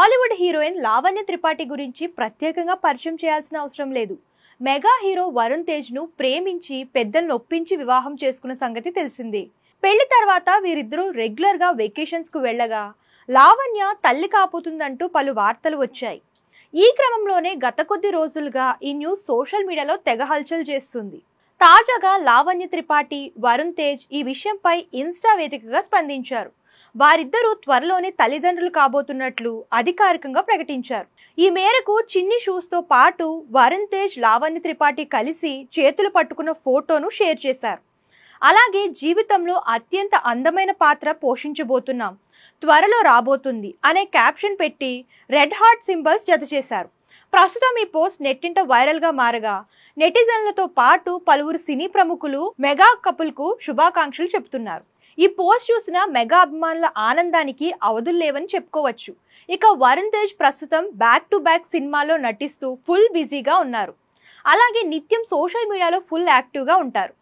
Bollywood heroine Lavanya Tripathi గురించి ప్రత్యేకంగా పరిచయం చేయాల్సిన అవసరం లేదు. మెగా హీరో వరుణ్ తేజ్ ను ప్రేమించి పెద్దలను ఒప్పించి వివాహం చేసుకున్న సంగతి తెలిసిందే. పెళ్లి తర్వాత వీరిద్దరూ రెగ్యులర్ గా వెకేషన్స్ కు వెళ్ళగా లావణ్య తల్లి కాబోతుందంటూ పలు వార్తలు వచ్చాయి. ఈ క్రమంలోనే గత కొద్ది రోజులుగా ఈ న్యూస్ సోషల్ మీడియాలో తెగ హల్చల్ చేస్తుంది. తాజాగా లావణ్య త్రిపాఠి, వరుణ్ తేజ్ ఈ విషయంపై ఇన్స్టా వేదికగా స్పందించారు. వారిద్దరూ త్వరలోనే తల్లిదండ్రులు కాబోతున్నట్లు అధికారికంగా ప్రకటించారు. ఈ మేరకు చిన్ని షూస్ తో పాటు వరుణ్ తేజ్, లావణ్య త్రిపాఠి కలిసి చేతులు పట్టుకున్న ఫోటోను షేర్ చేశారు. అలాగే జీవితంలో అత్యంత అందమైన పాత్ర పోషించబోతున్నాం, త్వరలో రాబోతుంది అనే క్యాప్షన్ పెట్టి రెడ్ హార్ట్ సింబల్స్ జత చేశారు. ప్రస్తుతం ఈ పోస్ట్ నెట్టింట వైరల్ గా మారగా నెటిజన్లతో పాటు పలువురు సినీ ప్రముఖులు మెగా కపుల్ కు శుభాకాంక్షలు చెబుతున్నారు. ఈ పోస్ట్ చూసిన మెగా అభిమానుల ఆనందానికి అవధులు లేవని చెప్పుకోవచ్చు. ఇక వరుణ్ తేజ్ ప్రస్తుతం బ్యాక్ టు బ్యాక్ సినిమాలో నటిస్తూ ఫుల్ బిజీగా ఉన్నారు. అలాగే నిత్యం సోషల్ మీడియాలో ఫుల్ యాక్టివ్ గా ఉంటారు.